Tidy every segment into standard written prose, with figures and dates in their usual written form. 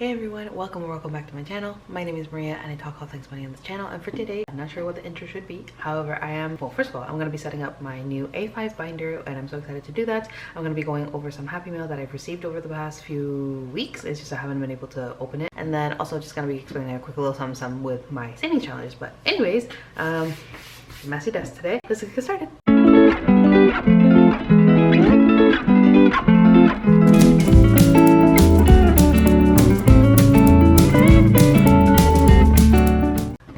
Hey everyone, welcome or welcome back to my channel. My name is Maria and I talk all things money on this channel, and for today I'm not sure what the intro should be. However, first of all, I'm going to be setting up my new A5 binder and I'm so excited to do that. I'm going to be going over some happy mail that I've received over the past few weeks. It's just I haven't been able to open it, and then also just going to be explaining a quick little something with my savings challenges. But anyways, messy desk today. Let's get started.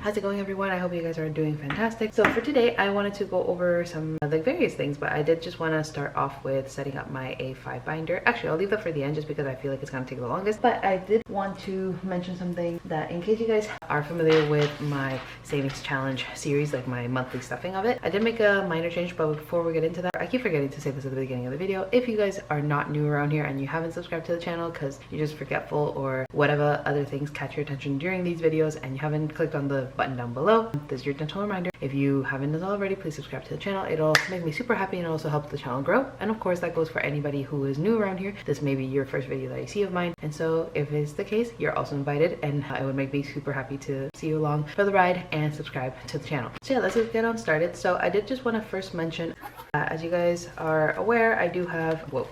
How's it going, everyone? I hope you guys are doing fantastic. So for today I wanted to go over some like various things, but I did just want to start off with setting up my A5 binder. Actually, I'll leave that for the end just because I feel like it's going to take the longest. But I did want to mention something that, in case you guys are familiar with my savings challenge series, like my monthly stuffing of it, I did make a minor change. But before we get into that, I keep forgetting to say this at the beginning of the video. If you guys are not new around here and you haven't subscribed to the channel because you're just forgetful or whatever other things catch your attention during these videos and you haven't clicked on the button down below, this is your gentle reminder. If you haven't done already, please subscribe to the channel. It'll make me super happy and also help the channel grow. And of course, that goes for anybody who is new around here. This may be your first video that you see of mine, and so if it's the case, you're also invited, and it would make me super happy to see you along for the ride and subscribe to the channel. So yeah, let's get on started. So I did just want to first mention, as you guys are aware, I do have, whoa,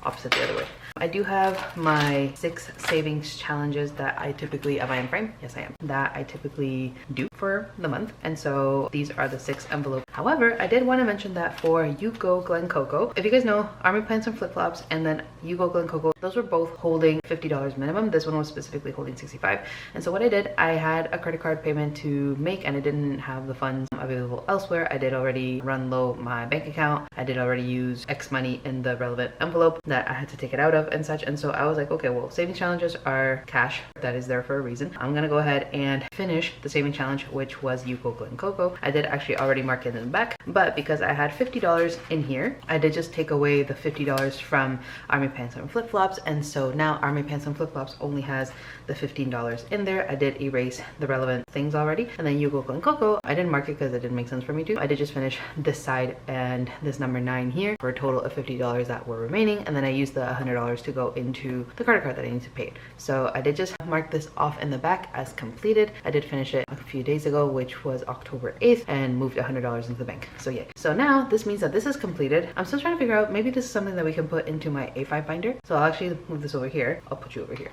opposite the other way. I do have my 6 savings challenges that I typically, am I in frame? Yes, I am. That I typically do for the month. And so these are the 6 envelopes. However, I did want to mention that for You Go Glen Coco, if you guys know, Army Pants and Flip Flops and then You Go Glen Coco, those were both holding $50 minimum. This one was specifically holding $65. And so what I did, I had a credit card payment to make and I didn't have the funds available elsewhere. I did already run low my bank account. I did already use X money in the relevant envelope that I had to take it out of and such. And so I was like, okay, well, savings challenges are cash that is there for a reason. I'm gonna go ahead and finish the saving challenge, which was You Go Glen Coco. I did actually already mark it in the back, but because I had $50 in here, I did just take away the $50 from Army Pants and Flip Flops, and so now Army Pants and Flip Flops only has the $15 in there. I did erase the relevant things already, and then You Go Glen Coco, I didn't mark it because it didn't make sense for me to. I did just finish this side and this number 9 here for a total of $50 that were remaining, and then I used the $100 to go into the credit card that I need to pay. So I did just mark this off in the back as completed. I did finish it a few days ago, which was October 8th, and moved $100 into the bank. So yeah, so now this means that this is completed. I'm still trying to figure out, maybe this is something that we can put into my A5 binder. So I'll actually move this over here. I'll put you over here.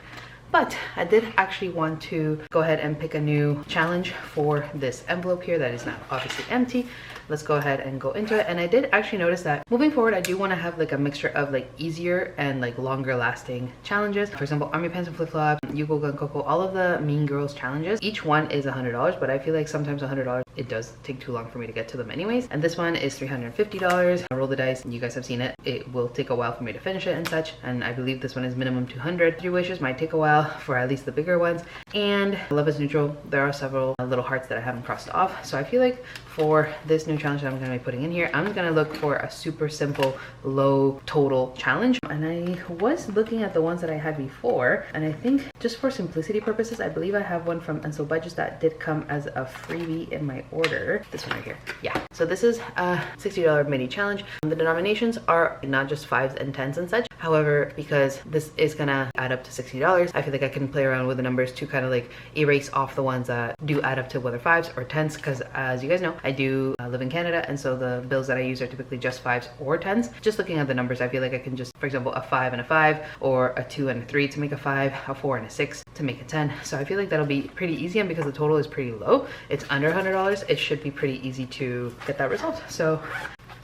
But I did actually want to go ahead and pick a new challenge for this envelope here that is now obviously empty. Let's go ahead and go into it. And I did actually notice that moving forward, I do want to have like a mixture of like easier and like longer lasting challenges. For example, Army Pants and Flip Flop, You Go Glen Coco, all of the Mean Girls challenges, each one is $100, but I feel like sometimes $100, it does take too long for me to get to them anyways. And this one is $350. I roll the dice, you guys have seen it. It will take a while for me to finish it and such. And I believe this one is minimum 200. 3 wishes might take a while for at least the bigger ones. And love is neutral. There are several little hearts that I haven't crossed off. So I feel like for this new challenge that I'm going to be putting in here, I'm going to look for a super simple low total challenge. And I was looking at the ones that I had before, and I think just for simplicity purposes, I believe I have one from And So Budgets that did come as a freebie in my order. This one right here. Yeah, so this is a $60 mini challenge. The denominations are not just 5s and 10s and such. However, because this is gonna add up to $60, I feel like I can play around with the numbers to kind of like erase off the ones that do add up to whether 5s or 10s, because as you guys know, I do live in Canada, and so the bills that I use are typically just 5s or 10s. Just looking at the numbers, I feel like I can just, for example, a 5 and a 5, or a 2 and a 3 to make a 5, a 4 and a 6 to make a 10. So I feel like that'll be pretty easy, and because the total is pretty low, it's under $100, it should be pretty easy to get that result. So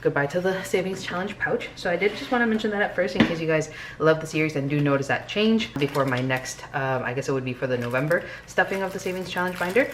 goodbye to the savings challenge pouch. So I did just want to mention that at first, in case you guys love the series and do notice that change before my next, I guess it would be for the November stuffing of the savings challenge binder.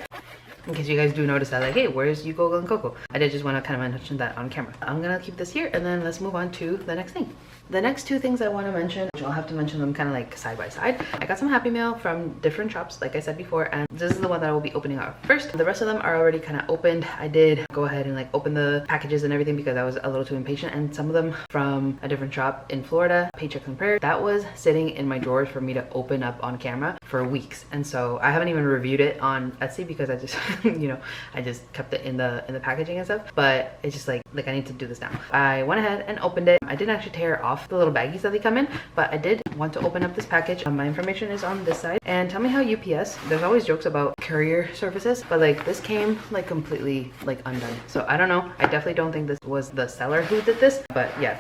In case you guys do notice that, like, hey, where's You Go Glen Coco? I did just want to kind of mention that on camera. I'm gonna keep this here, and then let's move on to the next thing. The next 2 things I want to mention, which I'll have to mention them kind of like side by side. I got some happy mail from different shops, like I said before, and this is the one that I will be opening up first. The rest of them are already kind of opened. I did go ahead and like open the packages and everything because I was a little too impatient, and some of them from a different shop in Florida, Paychecks and Prayers, that was sitting in my drawers for me to open up on camera for weeks. And so I haven't even reviewed it on Etsy because I just, you know, I just kept it in the packaging and stuff. But it's just like I need to do this now. I went ahead and opened it. I didn't actually tear off the little baggies that they come in, but I did want to open up this package. My information is on this side. And tell me how UPS, there's always jokes about courier services, but like this came like completely like undone. So I don't know. I definitely don't think this was the seller who did this, but yeah,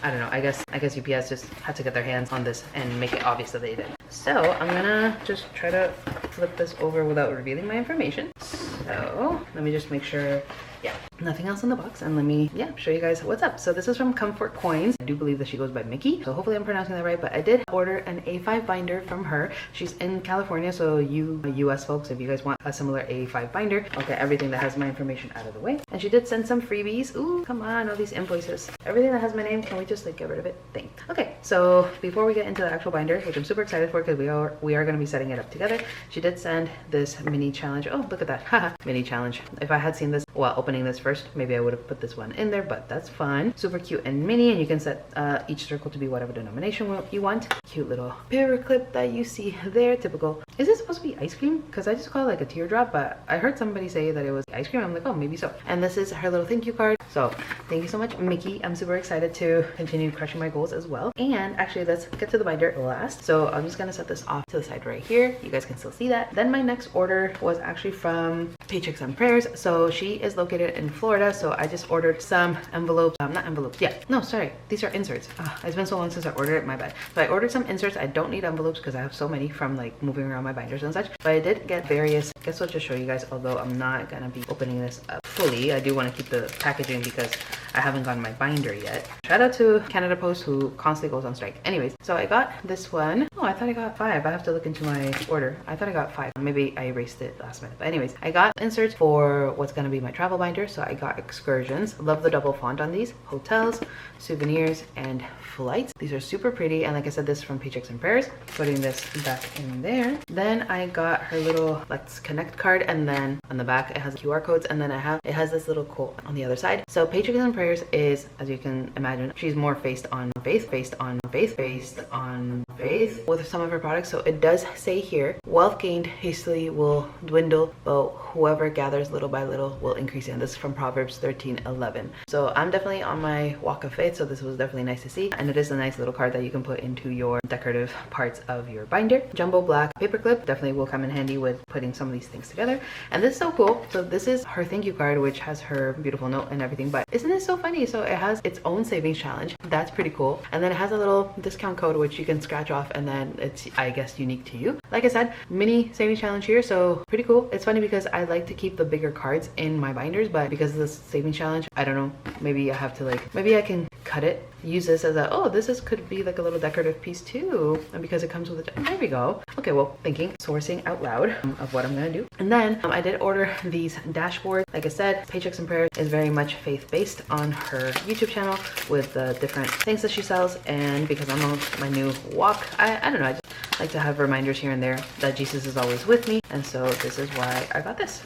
I don't know. I guess UPS just had to get their hands on this and make it obvious that they did. So I'm gonna just try to flip this over without revealing my information. So let me just make sure, yeah, nothing else in the box, and let me, yeah, show you guys what's up. So this is from Comfort Coins. I do believe that she goes by Mickey, so hopefully I'm pronouncing that right, but I did order an A5 binder from her. She's in California, so you US folks, if you guys want a similar A5 binder, I'll get everything that has my information out of the way. And she did send some freebies. Ooh, come on, all these invoices. Everything that has my name, can we just like get rid of it? Thanks. Okay, so before we get into the actual binder, which I'm super excited for because we are going to be setting it up together, she did send this mini challenge. Oh, look at that. Haha, mini challenge. If I had seen this while opening this first, maybe I would have put this one in there, but that's fine. Super cute and mini, and you can set each circle to be whatever denomination you want. Cute little paper clip that you see there, typical. Is this supposed to be ice cream? Because I just call it like a teardrop, but I heard somebody say that it was ice cream. I'm like, oh, maybe so. And this is her little thank you card. So thank you so much, Mickey. I'm super excited to continue crushing my goals as well. And actually, let's get to the binder last. So I'm just gonna set this off to the side right here. You guys can still see that. Then my next order was actually from Paychecks and Prayers. So she is located in Florida, so I just ordered some envelopes. Not envelopes, yeah, no, sorry, these are inserts. It's been so long since I ordered it, my bad. So I ordered some inserts. I don't need envelopes because I have so many from like moving around my binders and such, but I did get various. I guess I'll just show you guys, although I'm not gonna be opening this up fully. I do want to keep the packaging because I haven't gotten my binder yet. Shout out to Canada Post, who constantly goes on strike. Anyways, so I got this one. Oh, I thought I got 5. I have to look into my order. I thought I got 5. Maybe I erased it last minute. But anyways, I got inserts for what's gonna be my travel binder. So I got excursions. Love the double font on these. Hotels, souvenirs, and flights. These are super pretty, and like I said, this is from Paychecks and Prayers. Putting this back in there. Then I got her little Let's Connect card, and then on the back it has QR codes, and then it has this little quote on the other side. So Paychecks and Prayers is, as you can imagine, she's more based on faith, based on faith with some of her products. So it does say here, wealth gained hastily will dwindle, but whoever gathers little by little will increase. And this is from Proverbs 13:11. So I'm definitely on my walk of faith, so this was definitely nice to see. And it is a nice little card that you can put into your decorative parts of your binder. Jumbo black paperclip definitely will come in handy with putting some of these things together. And this is so cool. So this is her thank you card, which has her beautiful note and everything, but isn't it so funny? So it has its own savings challenge. That's pretty cool. And then it has a little discount code which you can scratch off, and then it's, I guess, unique to you. Like I said, mini savings challenge here, so pretty cool. It's funny because I like to keep the bigger cards in my binders, but because of this savings challenge, I don't know, maybe I have to like, maybe I can cut it, use this as a, oh, this is could be like a little decorative piece too, and because it comes with a, there we go. Okay, well, thinking, sourcing out loud of what I'm gonna do. And then I did order these dashboards. Like I said, Paychecks and Prayers is very much faith-based on her YouTube channel with the different things that she sells, and because I'm on my new walk, I don't know, I just like to have reminders here and there that Jesus is always with me, and so this is why I got this.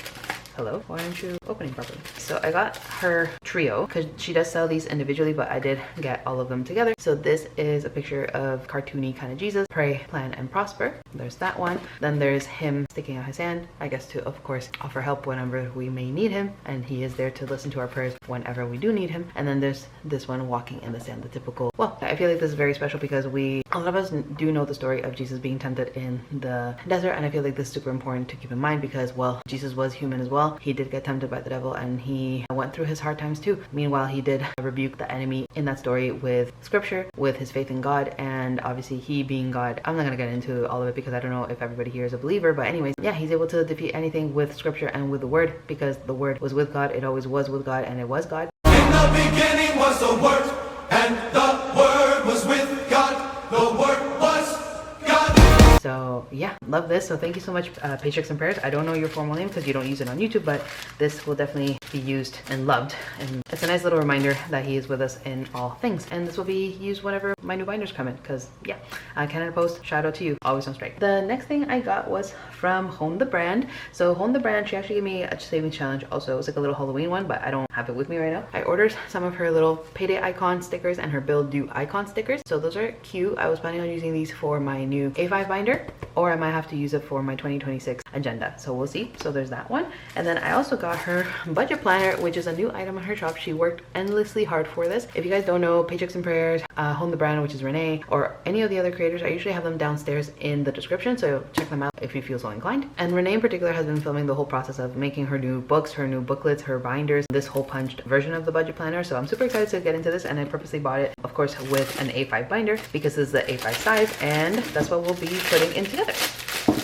Hello, why aren't you opening properly? So I got her trio because she does sell these individually, but I did get all of them together. So this is a picture of cartoony kind of Jesus, pray, plan, and prosper. There's that one. Then there's him sticking out his hand, I guess, to of course offer help whenever we may need him, and he is there to listen to our prayers whenever we do need him. And then there's this one, walking in the sand, the typical. Well, I feel like this is very special because a lot of us do know the story of Jesus being tempted in the desert, and I feel like this is super important to keep in mind because, well, Jesus was human as well. He did get tempted by the devil, and he went through his hard times too. Meanwhile, he did rebuke the enemy in that story with scripture, with his faith in God, and obviously he being God. I'm not gonna get into all of it because I don't know if everybody here is a believer, but anyways, yeah, he's able to defeat anything with scripture and with the word because the word was with God. It always was with God, and it was God. In the beginning was the Word, and the Word was with God. The Word was God. So yeah, love this. So thank you so much, Paychecks and Prayers. I don't know your formal name because you don't use it on YouTube, but this will definitely be used and loved. And it's a nice little reminder that he is with us in all things. And this will be used whenever my new binders come in because yeah, Canada Post, shout out to you, always on strike. The next thing I got was from Hone the Brand. So Hone the Brand, she actually gave me a savings challenge also. It was like a little Halloween one, but I don't have it with me right now. I ordered some of her little payday icon stickers and her bill due icon stickers. So those are cute. I was planning on using these for my new A5 binder, binder, or I might have to use it for my 2026 agenda. So we'll see. So there's that one. And then I also got her budget planner, which is a new item in her shop. She worked endlessly hard for this. If you guys don't know, Paychecks and Prayers, Home the Brand, which is Renee, or any of the other creators, I usually have them downstairs in the description, so check them out if you feel so inclined. And Renee in particular has been filming the whole process of making her new books, her new booklets, her binders, this whole punched version of the budget planner. So I'm super excited to get into this, and I purposely bought it, of course, with an A5 binder because this is the A5 size, and that's what we'll be putting in together.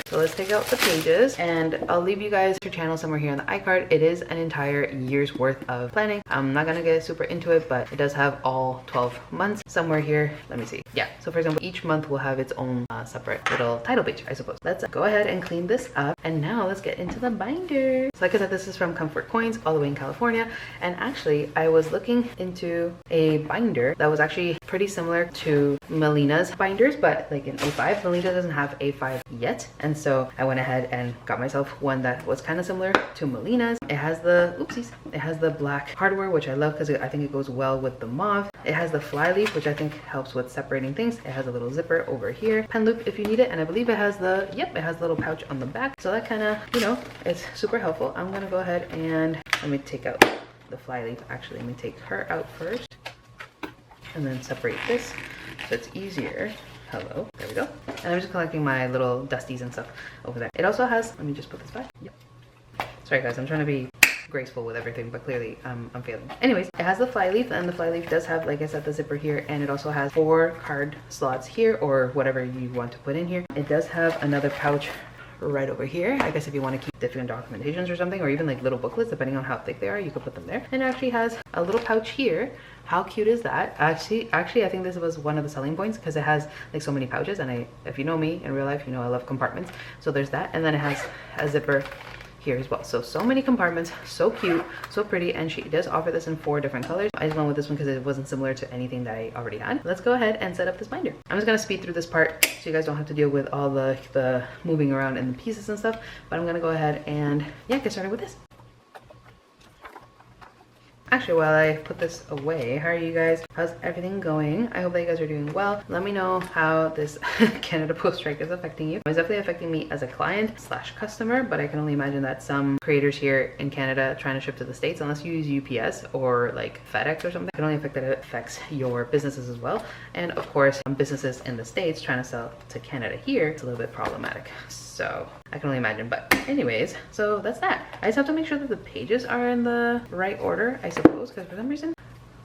So let's take out the pages, and I'll leave you guys her channel somewhere here on the iCard. It is an entire year's worth of planning. I'm not gonna get super into it, but it does have all 12 months somewhere here. Let me see. Yeah, so for example, each month will have its own separate little title page, I suppose. Let's go ahead and clean this up, and now let's get into the binder. So like I said, this is from Comfort Coins, all the way in California, and actually I was looking into a binder that was actually pretty similar to Melina's binders, but like in A5. Melina doesn't have A5 yet, and so I went ahead and got myself one that was kind of similar to Melina's. It has the, oopsies, it has the black hardware, which I love because I think it goes well with the mauve. It has the fly leaf, which I think helps with separating things. It has a little zipper over here, pen loop if you need it, and I believe it has the, yep, it has a little pouch on the back. So that kind of, you know, it's super helpful. I'm gonna go ahead and let me take out the fly leaf. Actually, let me take her out first and then separate this so it's easier. Hello, there we go. And I'm just collecting my little dusties and stuff over there. It also has, let me just put this back. Yep. Sorry guys, I'm trying to be graceful with everything, but clearly I'm failing. Anyways, it has the fly leaf, and the fly leaf does have, like I said, the zipper here, and it also has 4 card slots here, or whatever you want to put in here. It does have another pouch right over here. I guess if you want to keep different documentations or something, or even like little booklets, depending on how thick they are, you could put them there. And it actually has a little pouch here. How cute is that? Actually I think this was one of the selling points, because it has like so many pouches, and if you know me in real life, you know I love compartments. So there's that, and then it has a zipper here as well. So many compartments, so cute, so pretty, and she does offer this in 4 different colors. I just went with this one because it wasn't similar to anything that I already had. Let's go ahead and set up this binder. I'm just gonna speed through this part so you guys don't have to deal with all the moving around and the pieces and stuff, but I'm gonna go ahead and yeah, get started with this. Actually, while I put this away, how are you guys? How's everything going? I hope that you guys are doing well. Let me know how this Canada Post strike is affecting you. It's definitely affecting me as a client / customer, but I can only imagine that some creators here in Canada trying to ship to the States, unless you use UPS or like FedEx or something, I can only affect that it affects your businesses as well. And of course, businesses in the States trying to sell to Canada here, it's a little bit problematic. So I can only imagine, but anyways, so that's that. I just have to make sure that the pages are in the right order, I suppose, because for some reason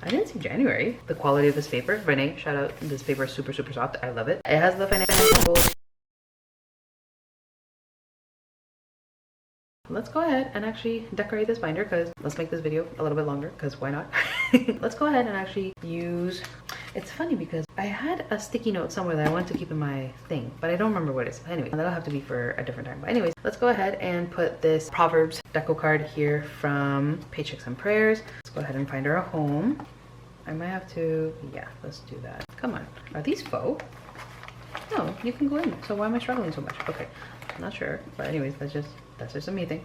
I didn't see January. The quality of this paper, Renee, shout out, this paper is super soft. I love it. It has the financial. Let's go ahead and actually decorate this binder, because let's make this video a little bit longer, because why not? Let's go ahead and actually use, it's funny because I had a sticky note somewhere that I wanted to keep in my thing, but I don't remember what it is. Anyway, that'll have to be for a different time. But anyways, let's go ahead and put this Proverbs Deco card here from Paychecks and Prayers. Let's go ahead and find her a home. I might have to, yeah, let's do that. Come on, are these faux? No, you can go in. So why am I struggling so much? Okay, I'm not sure, but anyways, that's just a me thing.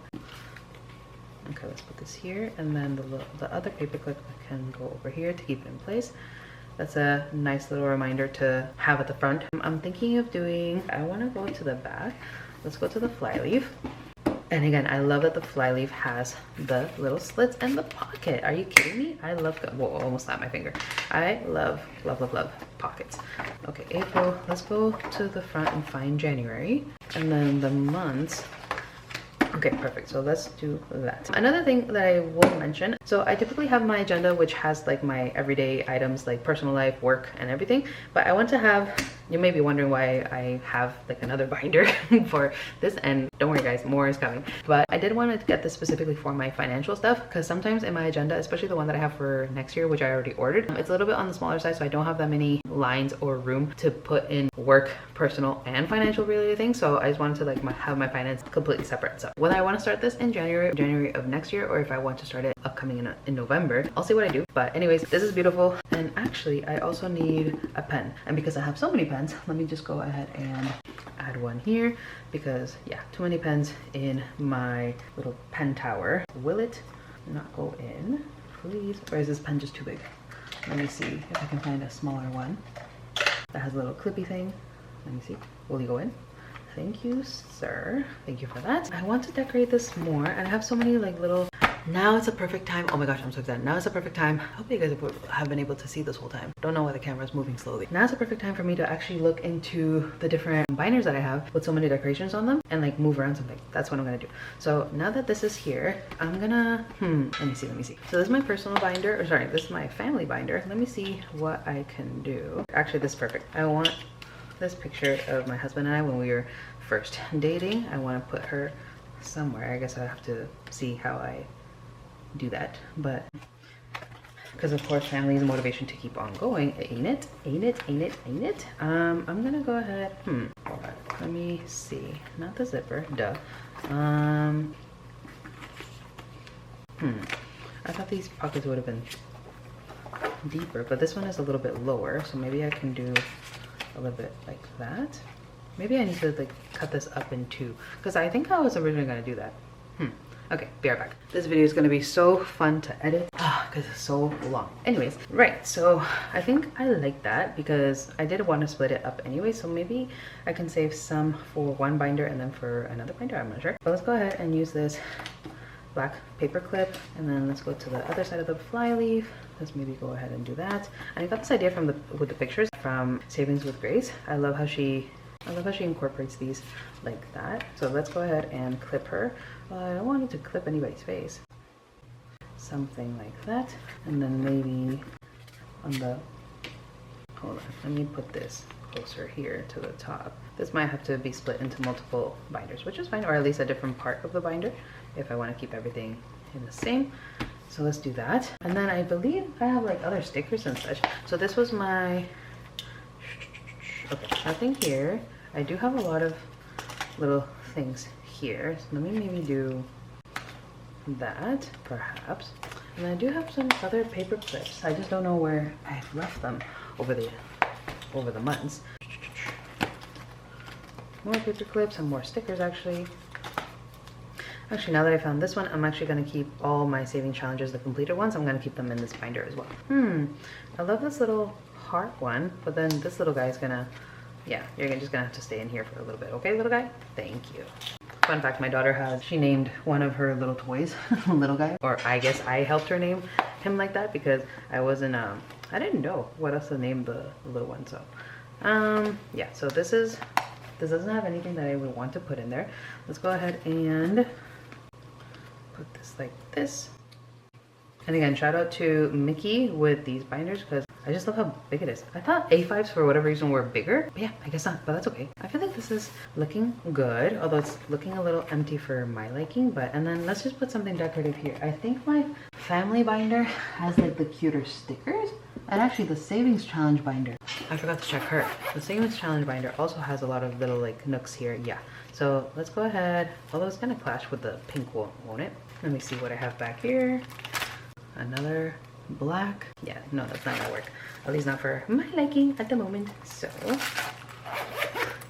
Okay, let's put this here, and then the other paper clip can go over here to keep it in place. That's a nice little reminder to have at the front. I'm thinking of doing, I want to go to the back. Let's go to the fly leaf. And again, I love that the fly leaf has the little slits and the pocket. Are you kidding me? I love, whoa, almost slapped my finger. I love pockets. Okay, April, let's go to the front and find January. And then the months. Okay, perfect. So let's do that. Another thing that I will mention, so I typically have my agenda, which has like my everyday items like personal life, work, and everything. But I want to have, you may be wondering why I have like another binder for this, and don't worry guys, more is coming. But I did want to get this specifically for my financial stuff, because sometimes in my agenda, especially the one that I have for next year, which I already ordered, it's a little bit on the smaller side, so I don't have that many lines or room to put in work, personal, and financial related things. So I just wanted to like have my finance completely separate. So whether I want to start this in January of next year, or if I want to start it upcoming in November, I'll see what I do. But anyways, this is beautiful. And actually I also need a pen, and because I have so many pens, let me just go ahead and add one here, because yeah, too many pens in my little pen tower. Will it not go in, please? Or is this pen just too big? Let me see if I can find a smaller one that has a little clippy thing. Let me see, will you go in? Thank you, sir. Thank you for that. I want to decorate this more, and I have so many like little. Now it's a perfect time. Oh my gosh, I'm so excited. Now it's a perfect time. I hope you guys have been able to see this whole time. Don't know why the camera is moving slowly. Now it's a perfect time for me to actually look into the different binders that I have with so many decorations on them and like move around something. That's what I'm gonna do. So now that this is here, I'm gonna, let me see. So this is my personal binder, or sorry, this is my family binder. Let me see what I can do. Actually, this is perfect. I want this picture of my husband and I when we were first dating. I want to put her somewhere. I guess I have to see how I do that, but because of course family is motivation to keep on going, ain't it? I'm gonna go ahead, hold on, let me see, not the zipper, duh. I thought these pockets would have been deeper, but this one is a little bit lower, so maybe I can do a little bit like that. Maybe I need to like cut this up in two, because I think I was originally gonna do that. Okay, be right back. This video is gonna be so fun to edit because it's so long. Anyways, right, so I think I like that because I did want to split it up anyway, so maybe I can save some for one binder and then for another binder, I'm not sure. But let's go ahead and use this black paper clip, and then let's go to the other side of the fly leaf. Let's maybe go ahead and do that. And I got this idea from with the pictures from Savings with Grace. I love how she incorporates these like that. So let's go ahead and clip her. I don't want it to clip anybody's face. Something like that. And then maybe on the, hold on, let me put this closer here to the top. This might have to be split into multiple binders, which is fine, or at least a different part of the binder if I want to keep everything in the same. So let's do that. And then I believe I have like other stickers and such. So this was my, okay, nothing here. I do have a lot of little things here. So let me maybe do that, perhaps. And I do have some other paper clips. I just don't know where I've left them over the months. More paper clips and more stickers actually. Actually, now that I found this one, I'm actually going to keep all my saving challenges, the completed ones. I'm going to keep them in this binder as well. I love this little heart one, but then this little guy is going to, yeah, you're just going to have to stay in here for a little bit. Okay, little guy? Thank you. Fun fact, my daughter she named one of her little toys little guy, or I guess I helped her name him like that because I wasn't, I didn't know what else to name the little one. So, yeah, so this doesn't have anything that I would want to put in there. Let's go ahead and put this like this. And again, shout out to Mickey with these binders because I just love how big it is. I thought A5s for whatever reason were bigger, but yeah, I guess not, but that's okay. I feel like this is looking good, although it's looking a little empty for my liking, and then let's just put something decorative here. I think my family binder has like the cuter stickers, and actually the savings challenge binder, I forgot to check her. The savings challenge binder also has a lot of little like nooks here, yeah. So let's go ahead, although it's gonna clash with the pink, won't it? Let me see what I have back here. Another black. Yeah, no, that's not gonna work. At least not for my liking at the moment. So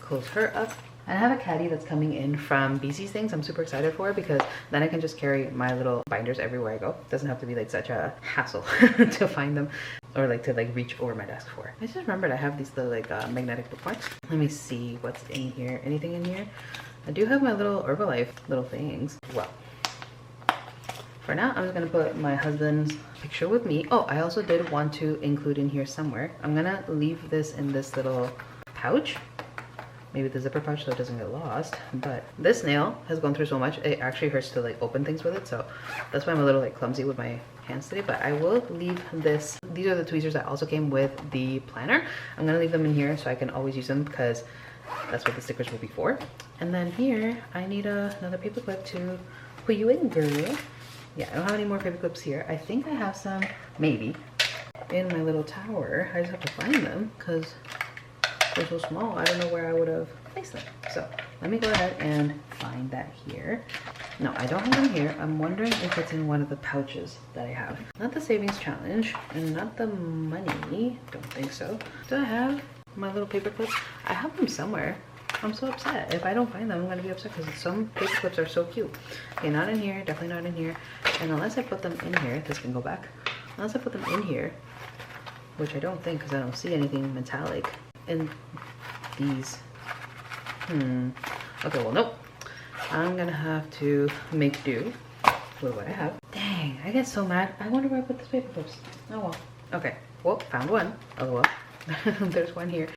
close her up. And I have a caddy that's coming in from BC's Things. I'm super excited for it because then I can just carry my little binders everywhere I go. It doesn't have to be like such a hassle to find them or like to like reach over my desk for. I just remembered I have these little like magnetic bookmarks. Let me see what's in here. Anything in here? I do have my little Herbalife little things. Well, for now, I'm just gonna put my husband's picture with me. Oh, I also did want to include in here somewhere. I'm gonna leave this in this little pouch. Maybe the zipper pouch so it doesn't get lost. But this nail has gone through so much, it actually hurts to like open things with it. So that's why I'm a little like clumsy with my hands today. But I will leave this. These are the tweezers that also came with the planner. I'm gonna leave them in here so I can always use them because that's what the stickers will be for. And then here, I need another paper clip to put you in, girl. Yeah, I don't have any more paper clips here. I think I have some, maybe, in my little tower. I just have to find them because they're so small. I don't know where I would have placed them. So let me go ahead and find that here. No, I don't have them here. I'm wondering if it's in one of the pouches that I have. Not the savings challenge and not the money. Don't think so. Do I have my little paper clips? I have them somewhere. I'm so upset. If I don't find them, I'm gonna be upset because some paper clips are so cute. Okay, not in here, definitely not in here. And unless I put them in here, this can go back. Unless I put them in here, which I don't think because I don't see anything metallic in these. Okay, well, nope. I'm gonna have to make do with what I have. Dang, I get so mad. I wonder where I put this paper clips. Oh well. Okay, well, found one. Oh well. There's one here.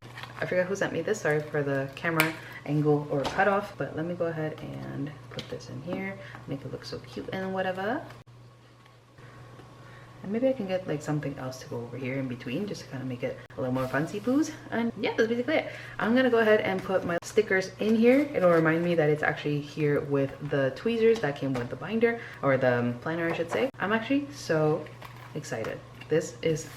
I forgot who sent me this. Sorry for the camera angle or cutoff, but let me go ahead and put this in here, make it look so cute and whatever. And maybe I can get like something else to go over here in between just to kind of make it a little more fancy poos. And yeah, that's basically it. I'm gonna go ahead and put my stickers in here. It'll remind me that it's actually here with the tweezers that came with the binder, or the planner I should say. I'm actually so excited. This is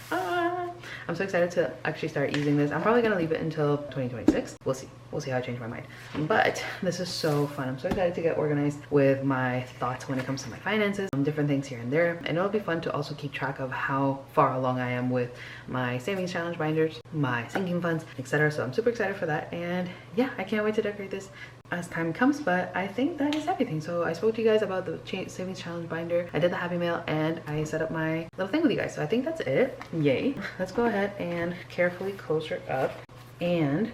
I'm so excited to actually start using this. I'm probably gonna leave it until 2026. We'll see. We'll see how I change my mind. But this is so fun. I'm so excited to get organized with my thoughts when it comes to my finances, different things here and there. And it'll be fun to also keep track of how far along I am with my savings challenge binders, my sinking funds, etc. So I'm super excited for that. And yeah, I can't wait to decorate this as time comes. But I think that is everything. So I spoke to you guys about the savings challenge binder. I did the happy mail and I set up my little thing with you guys. So I think that's it. Yay. Let's go ahead and carefully close her up and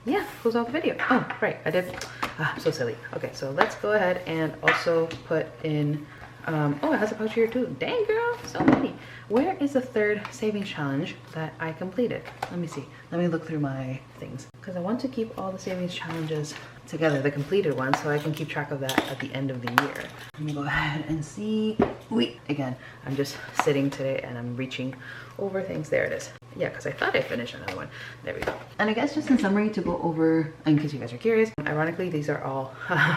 yeah, close out the video. Oh, right, I did. I'm so silly. Okay, so let's go ahead and also put in, oh, it has a pouch here too. Dang girl, so many. Where is the third savings challenge that I completed? Let me see. Let me look through my things because I want to keep all the savings challenges together, the completed ones, so I can keep track of that at the end of the year. Let me go ahead and see. Wait, again, I'm just sitting today and I'm reaching over things. There it is. Yeah, because I thought I finished another one. There we go. And I guess just in summary to go over, in case you guys are curious, ironically, these are all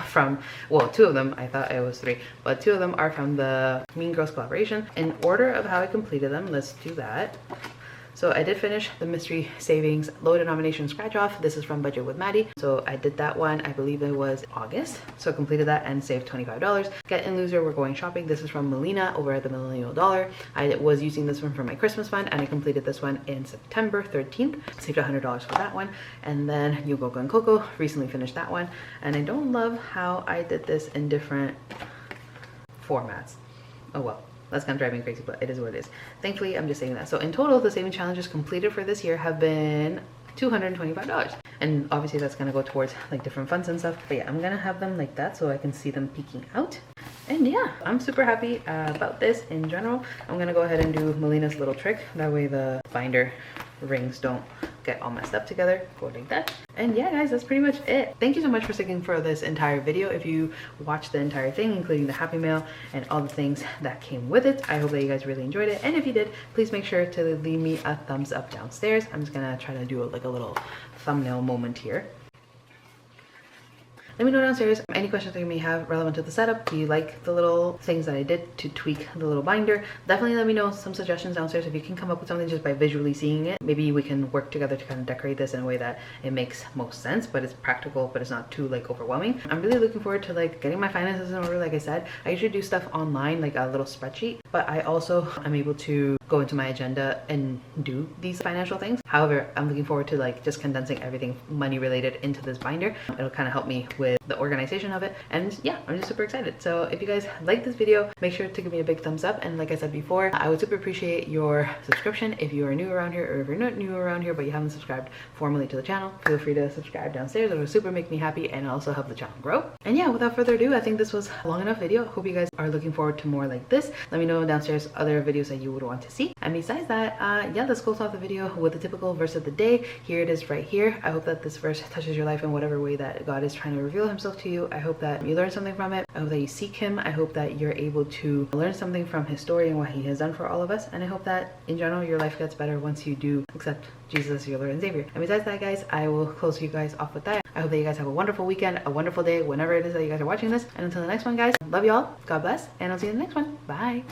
from, well, two of them, I thought it was three, but two of them are from the Mean Girls collaboration. In order of how I completed them, let's do that. So I did finish the mystery savings low denomination scratch off. This is from Budget with Maddie. So I did that one, I believe it was August. So I completed that and saved $25. Get in loser, we're going shopping. This is from Melina over at the Millennial Dollar. I was using this one for my Christmas fund and I completed this one in September 13th. Saved $100 for that one. And then You Go Gun Coco, recently finished that one. And I don't love how I did this in different formats. Oh well. That's kind of driving me crazy, but it is what it is. Thankfully, I'm just saying that. So in total, the saving challenges completed for this year have been $225. And obviously that's gonna go towards like different funds and stuff. But yeah, I'm gonna have them like that so I can see them peeking out. And yeah, I'm super happy about this in general. I'm gonna go ahead and do Melina's little trick. That way the binder rings don't get all messed up together. Go like that. And yeah, guys, that's pretty much it. Thank you so much for sticking for this entire video. If you watched the entire thing, including the happy mail and all the things that came with it, I hope that you guys really enjoyed it. And if you did, please make sure to leave me a thumbs up downstairs. I'm just gonna try to do like a little thumbnail moment here. Let me know downstairs any questions that you may have relevant to the setup. Do you like the little things that I did to tweak the little binder? Definitely let me know some suggestions downstairs if you can come up with something just by visually seeing it. Maybe we can work together to kind of decorate this in a way that it makes most sense, but it's practical, but it's not too like overwhelming. I'm really looking forward to like getting my finances in order. Like I said, I usually do stuff online, like a little spreadsheet, but I also am able to go into my agenda and do these financial things. However, I'm looking forward to like just condensing everything money related into this binder. It'll kind of help me with the organization of it. And yeah, I'm just super excited. So if you guys like this video, make sure to give me a big thumbs up. And like I said before, I would super appreciate your subscription. If you are new around here, or if you're not new around here, but you haven't subscribed formally to the channel, feel free to subscribe downstairs. It will super make me happy and also help the channel grow. And yeah, without further ado, I think this was a long enough video. Hope you guys are looking forward to more like this. Let me know downstairs other videos that you would want to see. And besides that, yeah, let's close off the video with the typical verse of the day. Here it is right here. I hope that this verse touches your life in whatever way that God is trying to reveal himself to you. I hope that you learn something from it. I hope that you seek him. I hope that you're able to learn something from his story and what he has done for all of us. And I hope that in general, your life gets better once you do accept Jesus as your Lord and Savior. And besides that, guys, I will close you guys off with that. I hope that you guys have a wonderful weekend, a wonderful day, whenever it is that you guys are watching this. And until the next one, guys, love y'all. God bless. And I'll see you in the next one. Bye.